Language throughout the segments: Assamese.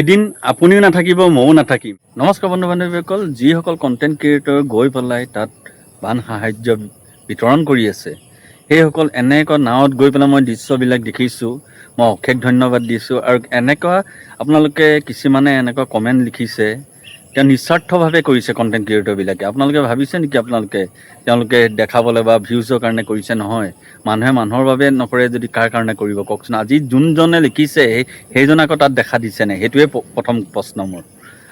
এদিন আপুনিও নাথাকিব ময়ো নাথাকিম। নমস্কাৰ বন্ধু বান্ধৱীসকল, যিসকল কণ্টেণ্ট ক্ৰিয়েটৰ গৈ পেলাই তাত বান সাহাৰ্য বিতৰণ কৰি আছে, সেইসকল এনেকুৱা নাৱত গৈ পেলাই মই দৃশ্যবিলাক দেখিছোঁ, মই অশেষ ধন্যবাদ দিছোঁ। আৰু এনেকুৱা আপোনালোকে কিছুমানে এনেকুৱা কমেণ্ট লিখিছে, তেওঁ নিস্বাৰ্থভাৱে কৰিছে কণ্টেণ্ট ক্ৰিয়েটৰবিলাকে। আপোনালোকে ভাবিছে নেকি তেওঁলোকে দেখাবলৈ বা ভিউজৰ কাৰণে কৰিছে? নহয়, মানুহে মানুহৰ বাবে নকৰে যদি কাৰ কাৰণে কৰিব কওকচোন। আজি যোনজনে লিখিছে সেইজনে আকৌ তাত দেখা দিছে নে? সেইটোৱে প্ৰথম প্ৰশ্ন মোৰ।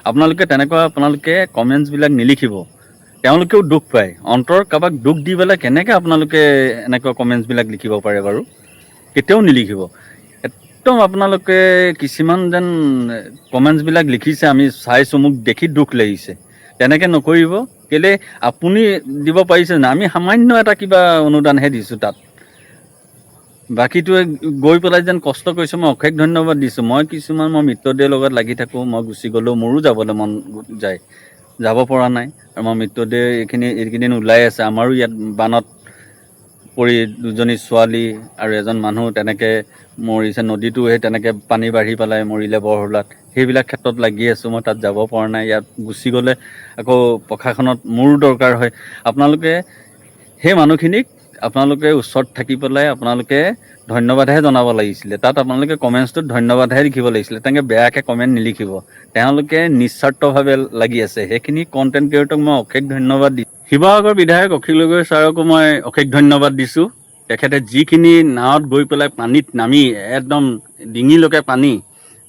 আপোনালোকে কমেণ্টছবিলাক নিলিখিব, তেওঁলোকেও দুখ পায়। অন্তৰ কাৰোবাক দুখ দি পেলাই কেনেকৈ আপোনালোকে এনেকুৱা কমেণ্টছবিলাক লিখিব পাৰে বাৰু? কেতিয়াও নিলিখিব। একদম আপোনালোকে কিছুমান যেন কমেণ্টছবিলাক লিখিছে, আমি চাইছোঁ, মোক দেখি দুখ লাগিছে। তেনেকৈ নকৰিব। কেলৈ আপুনি দিব পাৰিছে না? আমি সামান্য এটা কিবা অনুদানহে দিছোঁ তাত। বাকীটোৱে গৈ পেলাই যেন কষ্ট কৰিছোঁ, মই অশেষ ধন্যবাদ দিছোঁ। মই মৃতদেহৰ লগত লাগি থাকোঁ, মই গুচি গ'লেও মোৰো যাবলৈ মন যায়, যাব পৰা নাই। আৰু মই মৃতদেহ এইকেইদিন ওলাই আছে। আমাৰো ইয়াত বানত পৰি দুজনী ছোৱালী আৰু এজন মানুহ তেনেকৈ মৰিছে। নদীটো সেই তেনেকৈ পানী বাঢ়ি পেলাই মৰিলে বৰহোলাত। সেইবিলাক ক্ষেত্ৰত লাগি আছোঁ, মই তাত যাব পৰা নাই। ইয়াত গুচি গ'লে আকৌ প্ৰশাসনত মোৰো দৰকাৰ হয়। আপোনালোকে সেই মানুহখিনিক ওচৰত থাকি পেলাই আপোনালোকে ধন্যবাদহে জনাব লাগিছিলে। তাত আপোনালোকে কমেণ্টছটোত ধন্যবাদহে লিখিব লাগিছিলে। তেনেকৈ বেয়াকৈ কমেণ্ট নিলিখিব। তেওঁলোকে নিস্বাৰ্থভাৱে লাগি আছে। সেইখিনি কণ্টেণ্ট ক্ৰিয়েটৰক মই অশেষ ধন্যবাদ দিছোঁ। শিৱসাগৰ বিধায়ক অখিল গগৈ ছাৰকো মই অশেষ ধন্যবাদ দিছোঁ। তেখেতে যিখিনি নাৱত গৈ পেলাই পানীত নামি একদম ডিঙিলৈকে পানী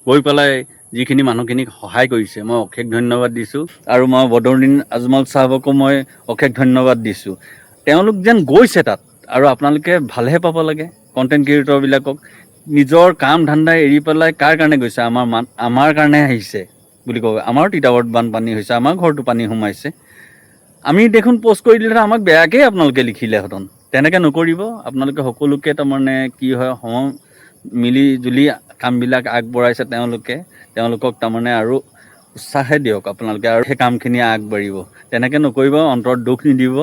গৈ পেলাই যিখিনি মানুহখিনিক সহায় কৰিছে, মই অশেষ ধন্যবাদ দিছোঁ। আৰু মই বদৰুদ্দিন আজমল চাহাবকো মই অশেষ ধন্যবাদ দিছোঁ। তেওঁলোক যেন গৈছে তাত, আৰু আপোনালোকে ভালহে পাব লাগে কণ্টেণ্ট ক্ৰিয়েটৰবিলাকক। নিজৰ কাম ধান্দা এৰি পেলাই কাৰ কাৰণে গৈছে? আমাৰ কাৰণে আহিছে বুলি ক'ব। আমাৰো তিতাবৰত বানপানী হৈছে, আমাৰ ঘৰটো পানী সোমাইছে। আমি দেখোন পষ্ট কৰি দিলে আমাক বেয়াকেই আপোনালোকে লিখিলেহেঁতেন। তেনেকৈ নকৰিব। আপোনালোকে সকলোকে কি হয়, মিলি জুলি কামবিলাক আগবঢ়াইছে তেওঁলোকক আৰু উৎসাহে দিয়ক আপোনালোকে, আৰু সেই কামখিনি আগবাঢ়িব। তেনেকৈ নকৰিব, অন্তৰত দুখ নিদিব।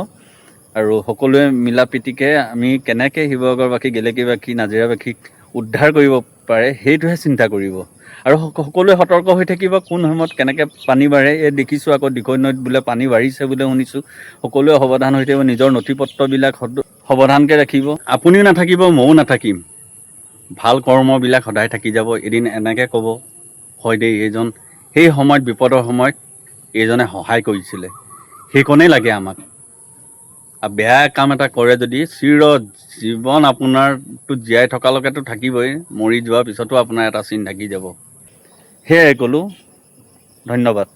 আৰু সকলোৱে মিলা প্ৰীতিকৈ আমি কেনেকৈ শিৱসাগৰবাসী, গেলেকীবাসী, নাজিৰাবাসীক উদ্ধাৰ কৰিব পাৰে সেইটোহে চিন্তা কৰিব। আৰু সকলোৱে সতৰ্ক হৈ থাকিব, কোন সময়ত কেনেকৈ পানী বাঢ়ে। দেখিছোঁ আকৌ দিখৈ নৈত বোলে পানী বাঢ়িছে বোলে শুনিছোঁ। সকলোৱে সাৱধান হৈ থাকিব, নিজৰ নথি পত্ৰবিলাক সাৱধানকৈ ৰাখিব। আপুনিও নাথাকিব ময়ো নাথাকিম। ভাল কৰ্মবিলাক সদায় থাকি যাব। এদিন এনেকৈ ক'ব, হয় দেই, সেই সময়ত বিপদৰ সময়ত এইজনে সহায় কৰিছিলে। সেইকণেই লাগে আমাক। আৰু বেয়া কাম এটা কৰে যদি জীৱন আপোনাৰতো জীয়াই থকালৈকেতো থাকিবই, মৰি যোৱাৰ পিছতো আপোনাৰ এটা চিন থাকি যাব। সেয়াই ক'লোঁ, ধন্যবাদ।